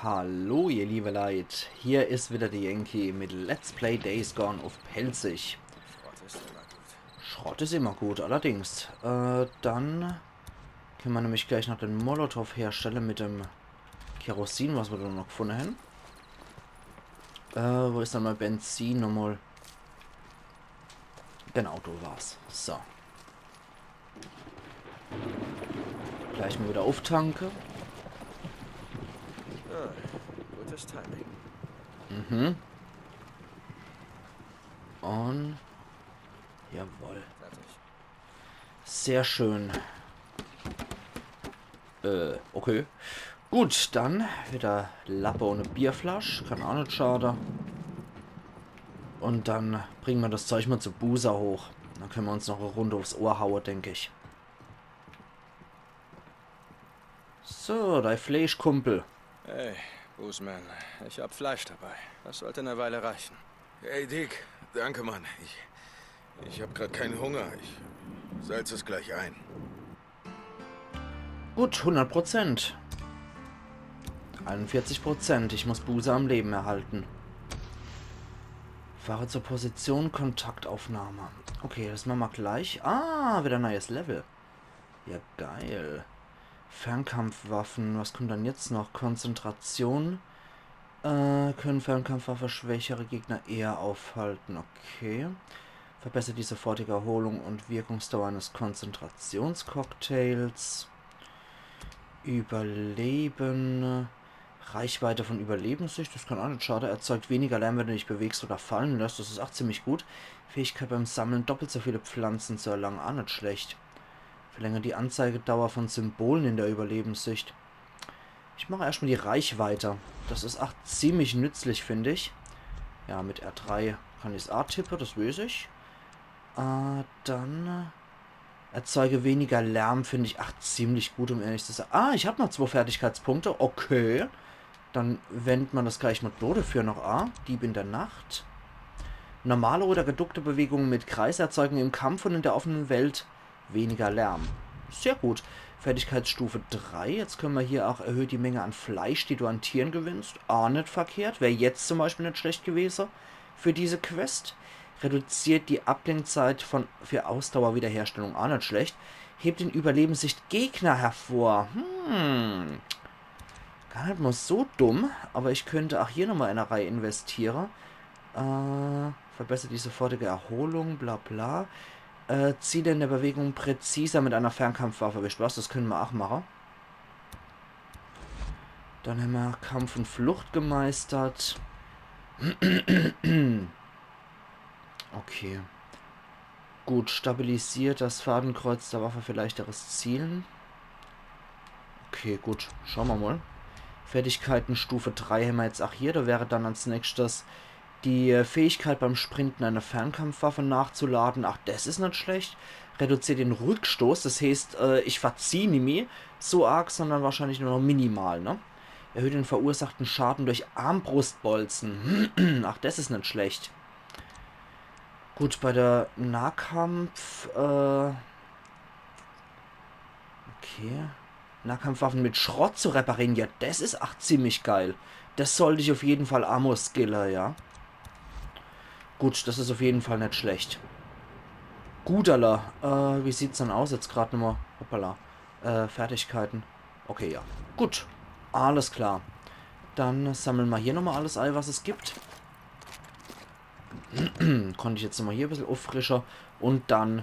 Hallo ihr liebe Leid, hier ist wieder der Yankee mit Let's Play Days Gone auf Pelzig. Schrott ist immer gut. Schrott ist immer gut, allerdings. Dann können wir nämlich gleich noch den Molotow herstellen mit dem Kerosin, was wir da noch gefunden haben. Wo ist dann mal Benzin nochmal? Genau, du war's. So. Gleich mal wieder auftanke. Ah, gutes Timing. Mhm. Und... Jawohl. Fertig. Sehr schön. Okay. Gut, dann wieder Lappe ohne Bierflasche. Kann auch nicht schaden. Und dann bringen wir das Zeug mal zu Busa hoch. Dann können wir uns noch eine Runde aufs Ohr hauen, denke ich. So, dein Fleischkumpel. Hey, Boozman, ich hab Fleisch dabei. Das sollte eine Weile reichen. Hey Dick, danke Mann. Ich habe gerade keinen Hunger. Ich salze es gleich ein. Gut, 100%. 41%. Ich muss Busa am Leben erhalten. Fahre zur Position, Kontaktaufnahme. Okay, das machen wir gleich. Ah, wieder ein neues Level. Ja, geil. Fernkampfwaffen. Was kommt dann jetzt noch? Konzentration. Können Fernkampfwaffe schwächere Gegner eher aufhalten. Okay. Verbessert die sofortige Erholung und Wirkungsdauer eines Konzentrationscocktails. Überleben. Reichweite von Überlebenssicht. Das kann auch nicht schade. Erzeugt weniger Lärm, wenn du dich bewegst oder fallen lässt. Das ist auch ziemlich gut. Fähigkeit beim Sammeln doppelt so viele Pflanzen zu erlangen. Auch nicht schlecht. Verlängert die Anzeigedauer von Symbolen in der Überlebenssicht. Ich mache erstmal die Reichweite. Das ist auch ziemlich nützlich, finde ich. Ja, mit R3 kann ich es A tippen, das weiß ich. Dann erzeuge weniger Lärm, finde ich auch ziemlich gut, um ehrlich zu sein. Ah, ich habe noch 2 Fertigkeitspunkte. Okay. Dann wendet man das gleich mit Bode für noch A. Dieb in der Nacht. Normale oder geduckte Bewegungen mit Kreis erzeugen im Kampf und in der offenen Welt weniger Lärm. Sehr gut. Fertigkeitsstufe 3. Jetzt können wir hier auch erhöht die Menge an Fleisch, die du an Tieren gewinnst. Auch nicht verkehrt. Wäre jetzt zum Beispiel nicht schlecht gewesen für diese Quest. Reduziert die Ablenkzeit für Ausdauerwiederherstellung. Auch nicht schlecht. Hebt den Überlebenssicht Gegner hervor. Gar nicht mal so dumm. Aber ich könnte auch hier nochmal in eine Reihe investieren. Verbessert die sofortige Erholung. Bla bla. Ziele in der Bewegung präziser mit einer Fernkampfwaffe erwischt. Was? Das können wir auch machen. Dann haben wir Kampf und Flucht gemeistert. Okay. Gut, stabilisiert das Fadenkreuz der Waffe für leichteres Zielen. Okay, gut. Schauen wir mal. Fertigkeiten Stufe 3 haben wir jetzt auch hier. Da wäre dann als nächstes die Fähigkeit beim Sprinten eine Fernkampfwaffe nachzuladen. Ach, das ist nicht schlecht. Reduziert den Rückstoß. Das heißt, ich verziehe nicht mehr so arg, sondern wahrscheinlich nur noch minimal, ne? Erhöht den verursachten Schaden durch Armbrustbolzen. Ach, das ist nicht schlecht. Gut, bei der Nahkampf, okay. Nahkampfwaffen mit Schrott zu reparieren, ja, das ist ach ziemlich geil. Das sollte ich auf jeden Fall Ammo-Skiller, ja. Gut, das ist auf jeden Fall nicht schlecht. Guterler, wie sieht's dann aus jetzt gerade nochmal? Hoppala. Fertigkeiten. Okay, ja. Gut, alles klar. Dann sammeln wir hier nochmal alles ein, was es gibt. Konnte ich jetzt nochmal hier ein bisschen auffrischer. Und dann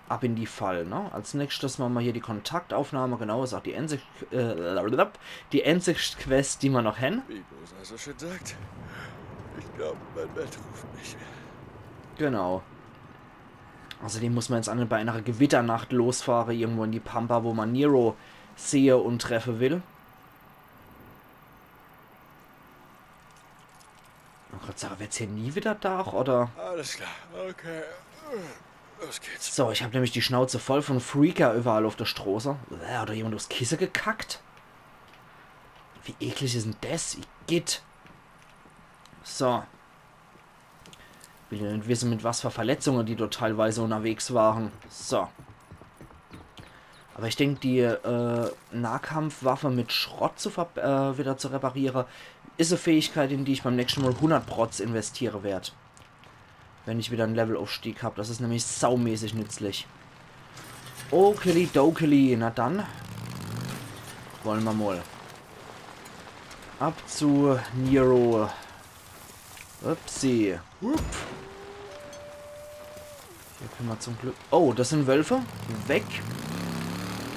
ab in die Fall, ne? Als nächstes machen wir hier die Kontaktaufnahme. Genau, ist auch die Endsicht-Quest, die wir noch haben. Wie Bosa so schön sagt. Ich glaube, mein Bett ruft mich. Genau. Außerdem muss man jetzt bei einer Gewitternacht losfahren, irgendwo in die Pampa, wo man Nero sehe und treffe will. Oh Gott, Sarah, wird's hier nie wieder da, oder? Alles klar, okay. Los geht's. So, ich habe nämlich die Schnauze voll von Freaker überall auf der Straße. Oder jemand aufs Kissen gekackt? Wie eklig ist denn das? Igitt. So. Will ja nicht wissen, mit was für Verletzungen die dort teilweise unterwegs waren. So. Aber ich denke, die Nahkampfwaffe mit Schrott wieder zu reparieren, ist eine Fähigkeit, in die ich beim nächsten Mal 100 Protz investiere werde. Wenn ich wieder einen Levelaufstieg habe. Das ist nämlich saumäßig nützlich. Okidoki. Na dann. Wollen wir mal. Ab zu Nero. Upsi. Hier können wir zum Glück... Oh, das sind Wölfe. Weg.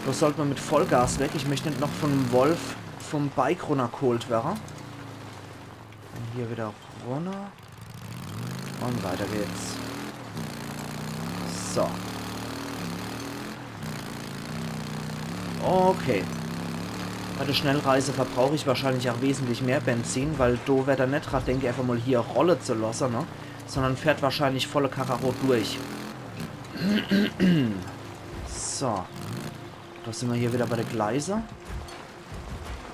Das sollte man mit Vollgas weg. Ich möchte nicht noch von einem Wolf vom Bike runtergeholt werden. Und hier wieder runter. Und weiter geht's. So. Okay. Bei der Schnellreise verbrauche ich wahrscheinlich auch wesentlich mehr Benzin, weil do wird er nicht gerade, denke ich, einfach mal hier Rolle zu lassen, ne? Sondern fährt wahrscheinlich volle Kararo durch. So. Da sind wir hier wieder bei der Gleise.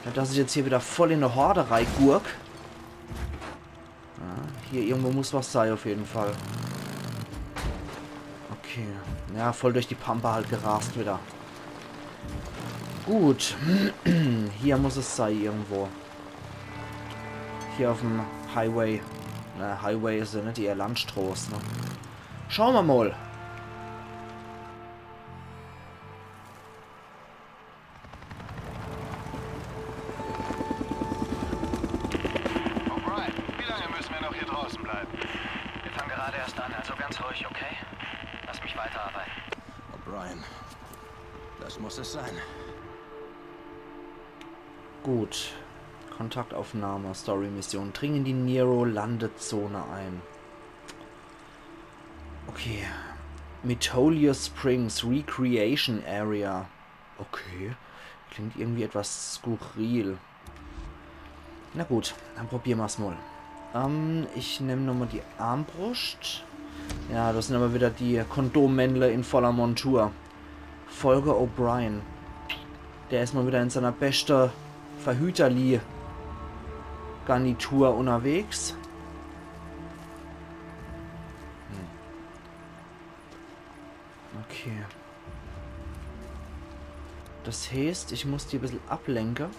Ja, dass ich jetzt hier wieder voll in eine Horde reingurk. Ja, hier irgendwo muss was sein, auf jeden Fall. Okay. Ja, voll durch die Pampa halt gerast wieder. Gut. Hier muss es sein, irgendwo. Hier auf dem Highway. Na, Highway ist ja nicht eher Landstraße, ne? Schauen wir mal. O'Brien, wie lange müssen wir noch hier draußen bleiben? Wir fangen gerade erst an, also ganz ruhig, okay? Lass mich weiterarbeiten. O'Brien, das muss es sein. Gut. Kontaktaufnahme, Story-Mission. Dring in die Nero-Landezone ein. Okay. Metolia Springs Recreation Area. Okay. Klingt irgendwie etwas skurril. Na gut, dann probieren wir es mal. Ich nehme nochmal die Armbrust. Ja, das sind aber wieder die Kondommännle in voller Montur. Folge O'Brien. Der ist mal wieder in seiner beste Verhüterli-Garnitur unterwegs. Okay. Das heißt, ich muss die ein bisschen ablenken.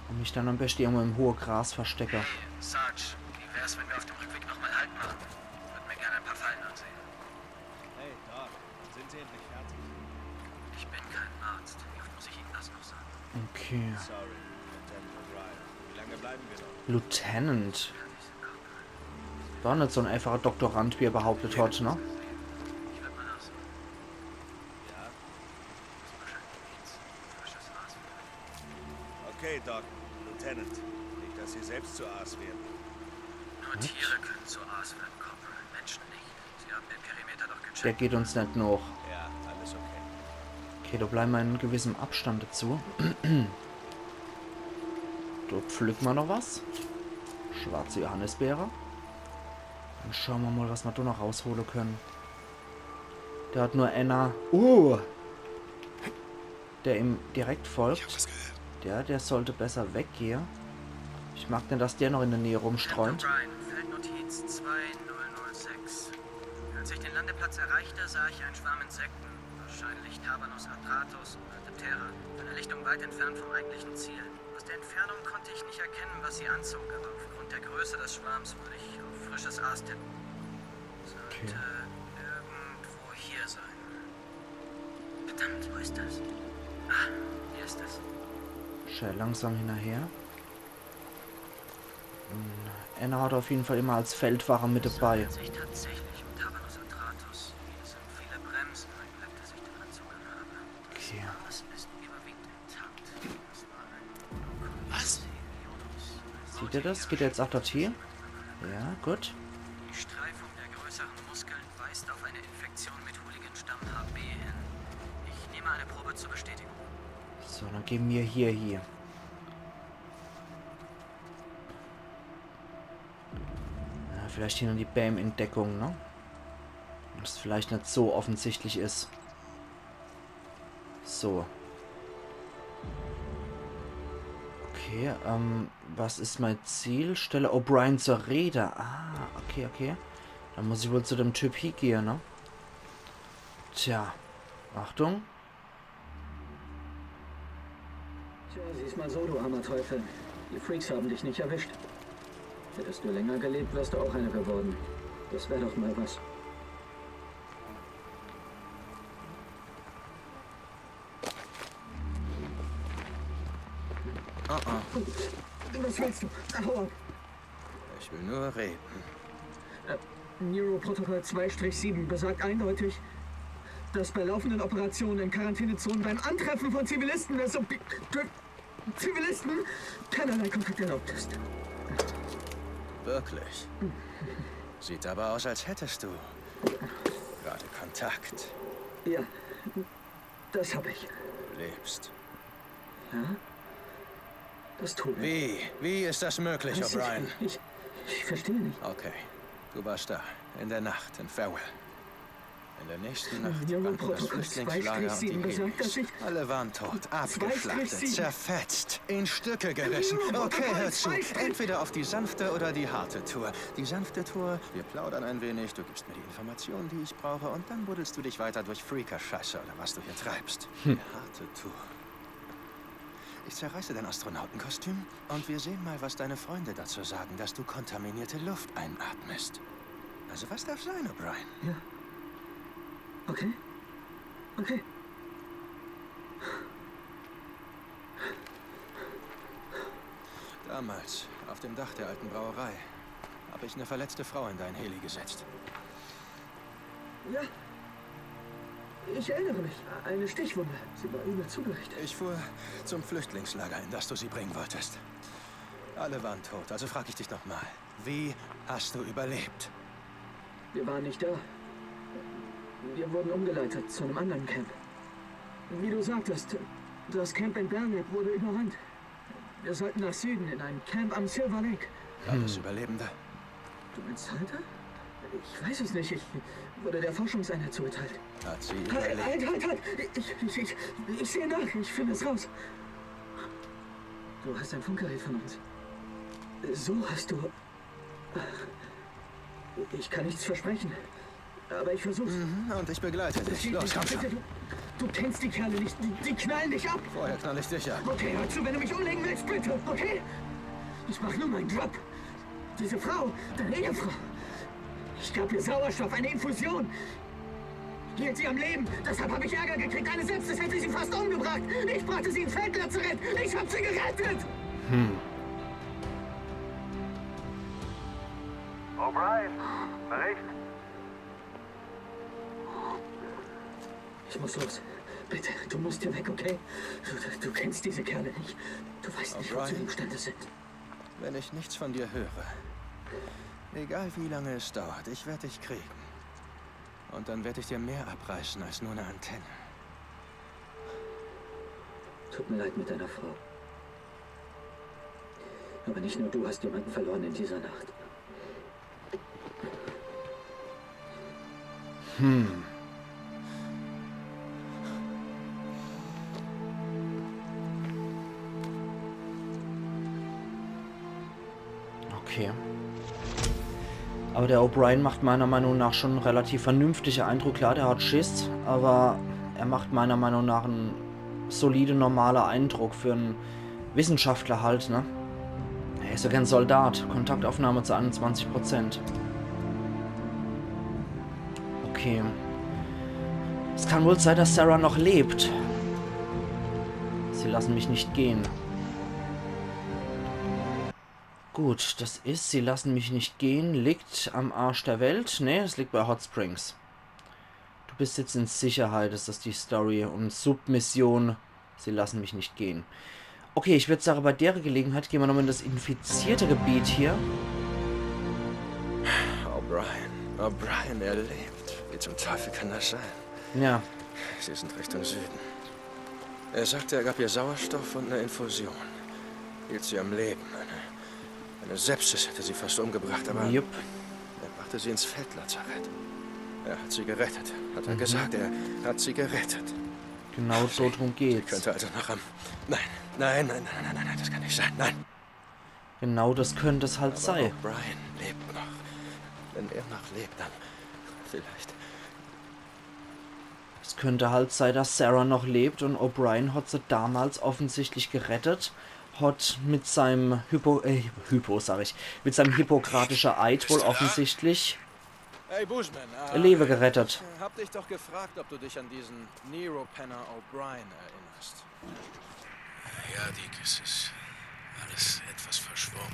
Und mich dann am besten irgendwo im hohen Gras verstecke. Hey, Sarge, wie wär's, wenn wir auf dem Rückweg nochmal Halt machen? Würde mir gerne ein paar Fallen ansehen. Hey, Doc, sind Sie endlich fertig? Ich bin kein Arzt. Wie oft muss ich Ihnen das noch sagen? Okay. Sorry, Lieutenant O'Brien. Wie lange bleiben wir noch? Lieutenant. War nicht so ein einfacher Doktorand, wie er behauptet hat, ne? Ich werde mal nachsehen. Ja? Ist wahrscheinlich nichts. Frisches Aas vielleicht. Okay, Doc. Lieutenant. Nicht, dass Sie selbst zu Aas werden. Nur Tiere können zu Aas werden, Corporal. Menschen nicht. Sie haben den Perimeter doch gecheckt. Der geht uns nicht noch. Ja, alles okay. Okay, da bleiben wir in gewissem Abstand dazu. Dort pflücken wir noch was. Schwarze Johannisbeere. Dann schauen wir mal, was wir da noch rausholen können. Der hat nur einer. Der ihm direkt folgt. Der sollte besser weggehen. Ich mag denn, dass der noch in der Nähe rumstreunt. O'Brien, Feldnotiz 2006. Als ich den Landeplatz erreichte, sah ich einen Schwarm Insekten. Wahrscheinlich Tabanus atratus oder Diptera. Eine Lichtung weit entfernt vom eigentlichen Ziel. Aus der Entfernung konnte ich nicht erkennen, was sie anzog, aber aufgrund der Größe des Schwarms würde ich auf frisches Aas tippen. Sollte irgendwo hier sein. Verdammt, wo ist das? Ah, hier ist es. Schnell langsam hinterher. Anna hat auf jeden Fall immer als Feldwache mit dabei. Es handelt sich tatsächlich um Tabanus atratus. Hier sind viele Bremsen, ein Glück, dass ich daran Zugang habe. Okay. Das ist überwiegend intakt. Das war ein Was? Sieht ihr das? Geht er jetzt auch dorthin? Ja, gut. Die Streifung der größeren Muskeln weist auf eine Infektion mit Hooligan-Stamm HB hin. Ich nehme eine Probe zur Bestätigung. So, dann gehen wir hier. Ja, vielleicht hier noch die BAM-Entdeckung, ne? Was vielleicht nicht so offensichtlich ist. So. Okay, was ist mein Ziel? Stelle O'Brien zur Rede. Ah, okay. Dann muss ich wohl zu dem Typ hier gehen, ne? Tja. Achtung. Tja, sieh's mal so, du armer Teufel. Die Freaks haben dich nicht erwischt. Hättest du länger gelebt, wärst du auch einer geworden. Das wäre doch mal was. Was willst du? Hau ab. Ich will nur reden. Neuroprotokoll 2-7 besagt eindeutig, dass bei laufenden Operationen in Quarantänezonen beim Antreffen von Zivilisten keinerlei Kontakt erlaubt ist. Wirklich? Sieht aber aus, als hättest du gerade Kontakt. Ja, das habe ich. Du lebst. Ja? Das tue ich. Wie ist das möglich, Weiß ich O'Brien? nicht. Ich verstehe nicht. Okay, du warst da, in der Nacht, in Farewell. In der nächsten Nacht Neuroprotokoll brannten das Flüchtlingslager und die 2-7 besagt, dass Helis. ich... Alle waren tot, abgeschlachtet, 2-7. zerfetzt, in Stücke gerissen. Okay, hör zu. Entweder auf die sanfte oder die harte Tour. Die sanfte Tour, wir plaudern ein wenig, du gibst mir die Informationen, die ich brauche, und dann buddelst du dich weiter durch Freaker-Scheiße oder was du hier treibst. Die harte Tour. Ich zerreiße dein Astronautenkostüm und wir sehen mal, was deine Freunde dazu sagen, dass du kontaminierte Luft einatmest. Also was darf sein, O'Brien? Ja. Okay. Okay. Damals, auf dem Dach der alten Brauerei, habe ich eine verletzte Frau in dein Heli gesetzt. Ja. Ich erinnere mich. Eine Stichwunde. Sie war übel zugerichtet. Ich fuhr zum Flüchtlingslager, in das du sie bringen wolltest. Alle waren tot, also frage ich dich nochmal. Wie hast du überlebt? Wir waren nicht da. Wir wurden umgeleitet zu einem anderen Camp. Wie du sagtest, das Camp in Bernard wurde überrannt. Wir sollten nach Süden in ein Camp am Silver Lake. Alles Überlebende? Du meinst Halter? Ich weiß es nicht. Ich wurde der Forschungseinheit zugeteilt. Hat sie Halt, überlebt? halt! Ich sehe nach. Ich finde es raus. Du hast ein Funkgerät von uns. So hast du... Ich kann nichts versprechen. Aber ich versuch's. Und ich begleite dich. Los, komm schon. Du kennst die Kerle nicht. Die knallen dich ab. Vorher knall ich dich ab. Okay, hör zu, wenn du mich umlegen willst, bitte. Okay? Ich mach nur meinen Job. Diese Frau, deine Ehefrau. Ich gab ihr Sauerstoff, eine Infusion. Hielt sie am Leben. Deshalb habe ich Ärger gekriegt. Eine selbst, das hätte sie fast umgebracht. Ich brachte sie ins Feldlazarett. Ich hab sie gerettet. O'Brien, Bericht. Ich muss los. Bitte, du musst hier weg, okay? Du kennst diese Kerle nicht. Du weißt nicht, was sie imstande sind. Wenn ich nichts von dir höre, egal wie lange es dauert, ich werde dich kriegen. Und dann werde ich dir mehr abreißen als nur eine Antenne. Tut mir leid mit deiner Frau. Aber nicht nur du hast jemanden verloren in dieser Nacht. Okay. Aber der O'Brien macht meiner Meinung nach schon einen relativ vernünftigen Eindruck. Klar, der hat Schiss, aber er macht meiner Meinung nach einen soliden, normaler Eindruck für einen Wissenschaftler halt, ne? Er ist ja kein Soldat. Kontaktaufnahme zu 21%. Okay. Es kann wohl sein, dass Sarah noch lebt. Sie lassen mich nicht gehen. Gut, das ist, sie lassen mich nicht gehen, liegt am Arsch der Welt. Ne, es liegt bei Hot Springs. Du bist jetzt in Sicherheit, ist das die Story. Und Submission, sie lassen mich nicht gehen. Okay, ich würde sagen, bei der Gelegenheit gehen wir nochmal in das infizierte Gebiet hier. O'Brien, er lebt. Wie zum Teufel kann das sein? Ja. Sie sind Richtung Süden. Er sagte, er gab ihr Sauerstoff und eine Infusion. Hielt sie am Leben. Eine Sepsis hätte sie fast umgebracht, aber Jupp. er brachte sie ins Feldlazarett. Er hat sie gerettet, hat er gesagt. Er hat sie gerettet. Genau so drum Sie geht's. könnte also noch am... Nein, das kann nicht sein. Nein. Genau das könnte es halt Aber sein. O'Brien lebt noch. Wenn er noch lebt, dann vielleicht. Es könnte halt sein, dass Sarah noch lebt und O'Brien hat sie damals offensichtlich gerettet. Hat mit seinem mit seinem hippokratischer Eid wohl offensichtlich Hey Bushman, ihr Leben gerettet. ich hab dich doch gefragt, ob du dich an diesen Neuropenner O'Brien erinnerst. Ja, Dick, es ist alles etwas verschwommen.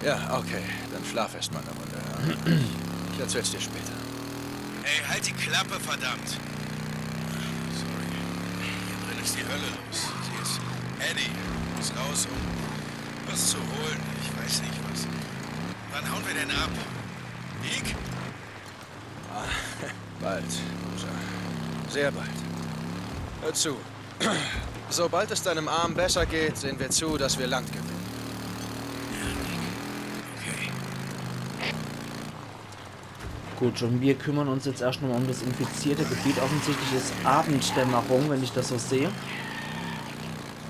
Ja, okay, dann schlaf erst mal eine Runde. Ich erzähl's dir später. Ey, halt die Klappe, verdammt! Sorry. Hier drin ist die Hölle los. Sie ist Eddie. Muss raus, um was zu holen. Ich weiß nicht was. Wann hauen wir denn ab? Dick? Bald, Loser. Sehr bald. Hör zu. Sobald es deinem Arm besser geht, sehen wir zu, dass wir Land gewinnen. Okay. Gut, und wir kümmern uns jetzt erst noch um das infizierte Gebiet. Offensichtlich ist Abenddämmerung, wenn ich das so sehe.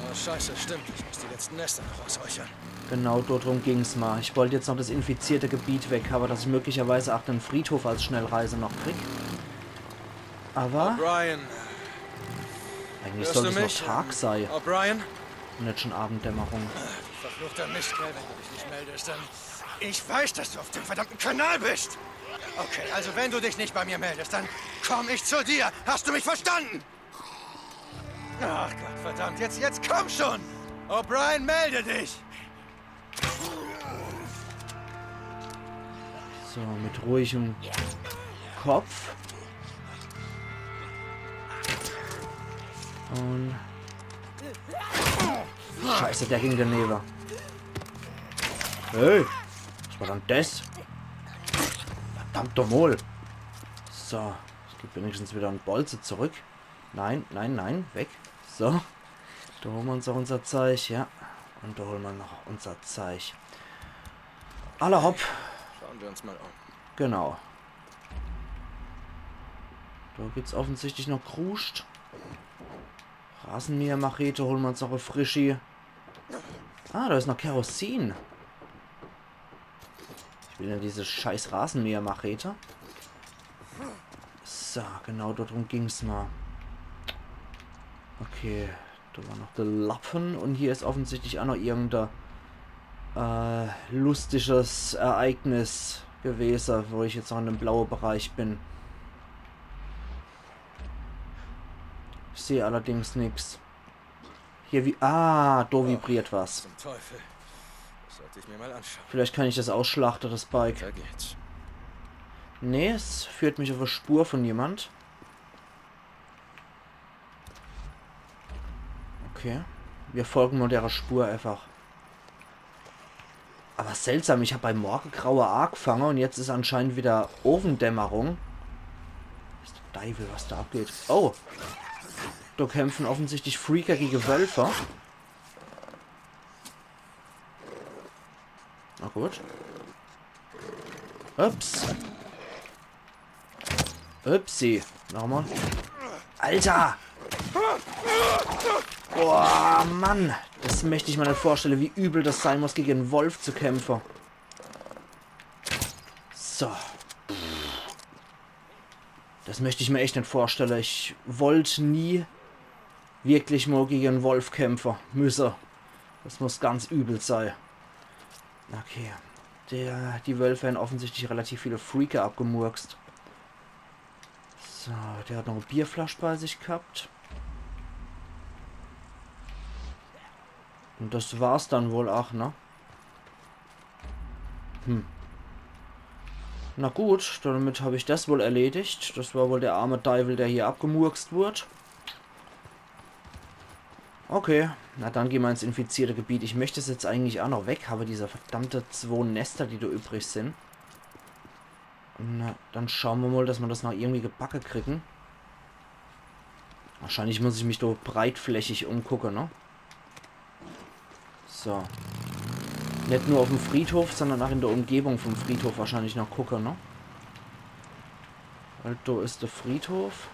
Oh, scheiße, stimmt. Ich muss die letzten Nester noch ausräuchern. Genau, darum ging es mal. Ich wollte jetzt noch das infizierte Gebiet weg, aber dass ich möglicherweise auch den Friedhof als Schnellreise noch krieg. Aber O'Brien, eigentlich hörst sollte du es mich? noch Tag sein O'Brien? und nicht schon Abenddämmerung. Du verfluchter Mistkerl, wenn du dich nicht meldest, dann... Ich weiß, dass du auf dem verdammten Kanal bist. Okay, also wenn du dich nicht bei mir meldest, dann komm ich zu dir. Hast du mich verstanden? Ach Gott, verdammt, jetzt komm schon! O'Brien, melde dich! So, mit ruhigem Kopf. Und... Scheiße, der ging daneben. Hey! Was war dann das? Verdammt doch mal! So, es gibt wenigstens wieder einen Bolze zurück. Nein, nein, nein, weg. So. Da holen wir uns auch unser Zeug, ja. Und da holen wir noch unser Zeug. Alle hopp. Schauen wir uns mal um. Genau. Da gibt's offensichtlich noch Kruscht. Rasenmäher-Machete, holen wir uns noch eine Frischi. Ah, da ist noch Kerosin. Ich will ja diese scheiß Rasenmäher-Machete. So, genau darum ging's mal. Okay, da war noch der Lappen und hier ist offensichtlich auch noch irgendein lustiges Ereignis gewesen, wo ich jetzt noch in dem blauen Bereich bin. Ich sehe allerdings nichts. Hier wie... Ah, da vibriert was. Zum Teufel. Das sollte ich mir mal anschauen. Vielleicht kann ich das ausschlachten, das Bike. Da geht's. Nee, es führt mich auf eine Spur von jemand. Okay. Wir folgen nur der Spur einfach. Aber seltsam, ich habe bei Morgengraue angefangen und jetzt ist anscheinend wieder Ofendämmerung. Ist der Teufel, was da abgeht. Oh! Da kämpfen offensichtlich Freaker gegen Wölfer. Na gut. Ups. Upsi. Nochmal. Alter! Boah, Mann! Das möchte ich mir nicht vorstellen, wie übel das sein muss, gegen einen Wolf zu kämpfen. So. Das möchte ich mir echt nicht vorstellen. Ich wollte nie wirklich mal gegen einen Wolf kämpfen müssen. Das muss ganz übel sein. Okay. Die Wölfe haben offensichtlich relativ viele Freaker abgemurkst. So, der hat noch eine Bierflasche bei sich gehabt. Und das war's dann wohl auch, ne? Na gut, damit habe ich das wohl erledigt. Das war wohl der arme Teufel, der hier abgemurkst wurde. Okay, na dann gehen wir ins infizierte Gebiet. Ich möchte es jetzt eigentlich auch noch weg, habe diese verdammte 2 Nester, die da übrig sind. Na, dann schauen wir mal, dass wir das noch irgendwie gebacken kriegen. Wahrscheinlich muss ich mich da breitflächig umgucken, ne? So. Nicht nur auf dem Friedhof, sondern auch in der Umgebung vom Friedhof wahrscheinlich noch gucken, ne? Weil da ist der Friedhof.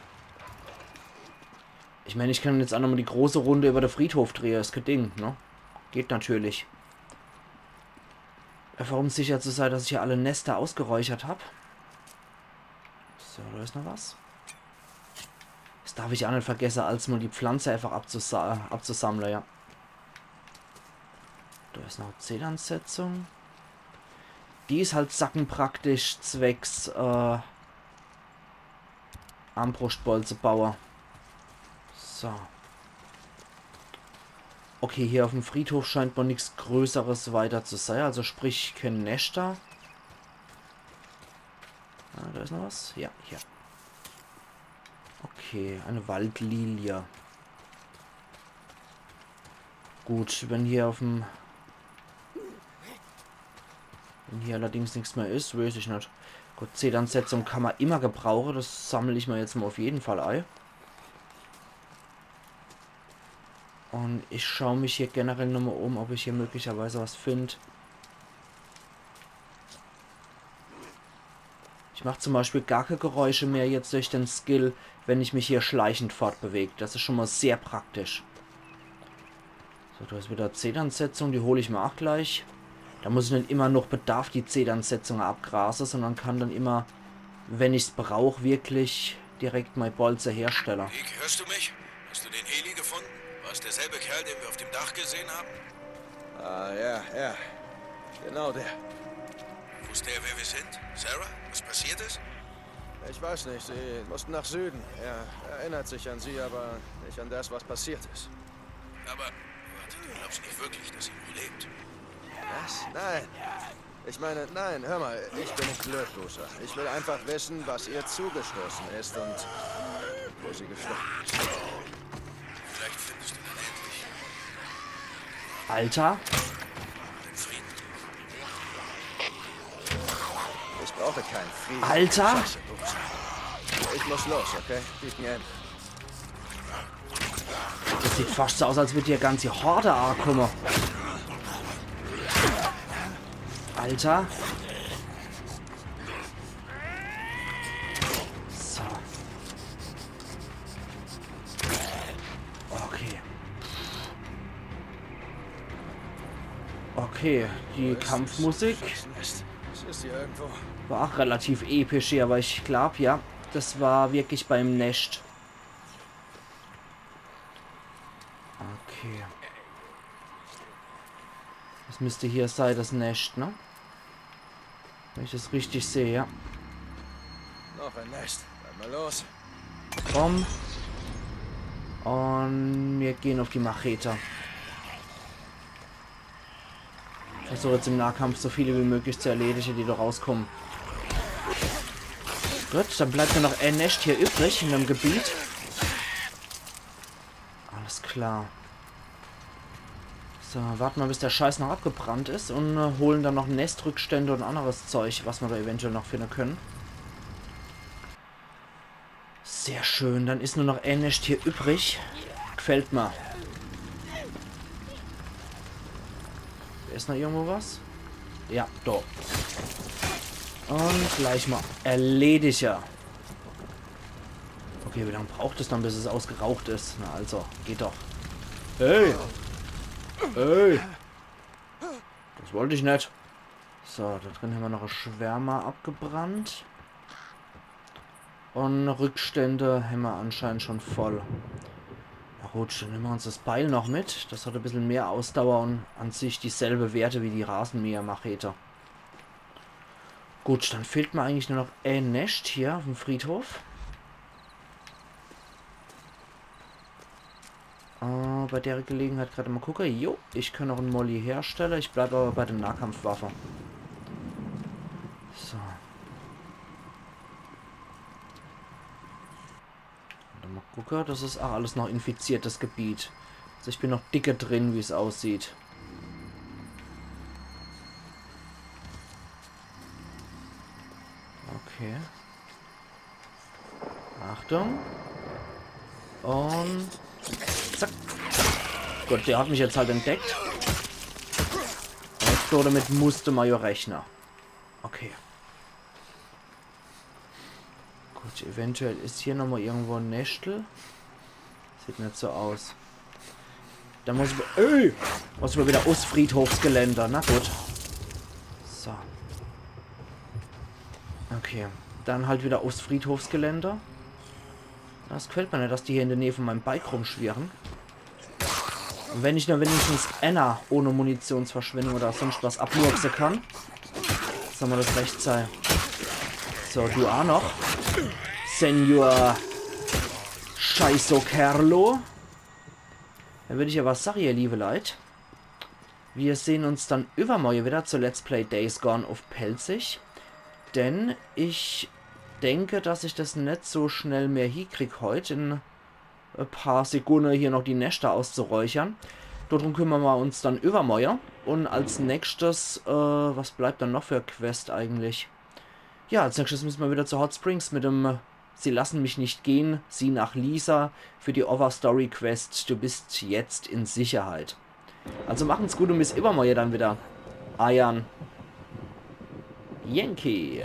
Ich meine, ich kann jetzt auch nochmal die große Runde über den Friedhof drehen, ist kein Ding, ne? Geht natürlich. Einfach um sicher zu sein, dass ich hier alle Nester ausgeräuchert habe. So, da ist noch was. Das darf ich auch nicht vergessen, als mal die Pflanze einfach abzusammeln, ja. Da ist noch Zählansetzung. Die ist halt sackenpraktisch zwecks Armbrustbolzenbauer. So. Okay, hier auf dem Friedhof scheint man nichts Größeres weiter zu sein. Also sprich, kein Nester. Ah, da ist noch was. Ja, hier. Okay, eine Waldlilie. Gut, wenn hier auf dem... Wenn hier allerdings nichts mehr ist, weiß ich nicht. Gut, Zählansetzung kann man immer gebrauchen. Das sammle ich mir jetzt mal auf jeden Fall ein. Und ich schaue mich hier generell nochmal um, ob ich hier möglicherweise was finde. Ich mache zum Beispiel gar keine Geräusche mehr jetzt durch den Skill, wenn ich mich hier schleichend fortbewege. Das ist schon mal sehr praktisch. So, da ist wieder Zählansetzung, die hole ich mir auch gleich. Da muss ich nicht immer noch Bedarf die Zählansetzung abgrasen, sondern kann dann immer, wenn ich es brauche, wirklich direkt mein Bolzer herstellen. Nick, hörst du mich? Hast du den Heli gefunden? War es derselbe Kerl, den wir auf dem Dach gesehen haben? Ah, ja. Genau der. Wusste er, wer wir sind? Sarah? Was passiert ist? Ich weiß nicht, sie mussten nach Süden. Er erinnert sich an sie, aber nicht an das, was passiert ist. Aber, warte, du glaubst nicht wirklich, dass sie noch lebt? Was? Nein. Ich meine, nein, hör mal, ich bin nicht Blödloser. Ich will einfach wissen, was ihr zugestoßen ist und wo sie gestorben ist. Vielleicht findest du dann endlich Alter, den Frieden. Ich brauche keinen Frieden. Alter! Scheiße, Loser. Ich muss los, okay? Gegen Ende. Das sieht fast so aus, als würde hier ganze Horde ankommen. Alter. So. Okay. Okay, die Kampfmusik Es ist hier irgendwo. war auch relativ episch hier, aber ich glaube, ja, das war wirklich beim Nest. Okay. Das müsste hier sein, das Nest, ne? Wenn ich das richtig sehe, ja. Noch ein Nest. Bleib mal los. Komm. Und wir gehen auf die Machete. Ich versuche jetzt im Nahkampf so viele wie möglich zu erledigen, die da rauskommen. Gut, dann bleibt nur noch ein Nest hier übrig in dem Gebiet. Alles klar. So, warten wir, bis der Scheiß noch abgebrannt ist und holen dann noch Nestrückstände und anderes Zeug, was wir da eventuell noch finden können. Sehr schön, dann ist nur noch ein Nest hier übrig. Gefällt mir. Ist noch irgendwo was? Ja, da. Und gleich mal erledigen. Okay, wie lange braucht es dann, bis es ausgeraucht ist? Na also, geht doch. Hey! Hey! Das wollte ich nicht. So, da drin haben wir noch einen Schwärmer abgebrannt. Und Rückstände haben wir anscheinend schon voll. Ja gut, dann nehmen wir uns das Beil noch mit. Das hat ein bisschen mehr Ausdauer und an sich dieselbe Werte wie die Rasenmäher-Machete. Gut, dann fehlt mir eigentlich nur noch ein Nest hier auf dem Friedhof. Bei der Gelegenheit gerade mal gucken. Jo, ich kann noch einen Molly herstellen. Ich bleibe aber bei den Nahkampfwaffen. So. Mal gucken, das ist auch alles noch infiziertes Gebiet. Also ich bin noch dicker drin, wie es aussieht. Okay. Achtung. Und zack. Gut, der hat mich jetzt halt entdeckt. Und so damit musste man ja rechnen. Okay. Gut, eventuell ist hier nochmal irgendwo ein Nestel. Sieht nicht so aus. Da muss ich... muss ich mal wieder aus Friedhofsgeländer. Na gut. Okay, dann halt wieder aufs Friedhofsgelände. Das gefällt mir nicht, dass die hier in der Nähe von meinem Bike rumschwirren. Und wenn ich dann wenigstens Anna ohne Munitionsverschwendung oder sonst was abmurksen kann, soll mir das recht sein. So, du auch noch. Senor Scheißo Kerlo. Dann würde ich ja was sagen, ihr liebe Leute. Wir sehen uns dann übermorgen wieder zu Let's Play Days Gone auf Pelzig. Denn ich denke, dass ich das nicht so schnell mehr hinkriege heute, in ein paar Sekunden hier noch die Nester auszuräuchern. Darum kümmern wir uns dann übermorgen. Und als nächstes, was bleibt dann noch für Quest eigentlich? Ja, als nächstes müssen wir wieder zu Hot Springs mit dem Sie lassen mich nicht gehen, sie nach Lisa für die Overstory Quest. Du bist jetzt in Sicherheit. Also machen's gut und bis übermorgen dann wieder. Ayan Yankee.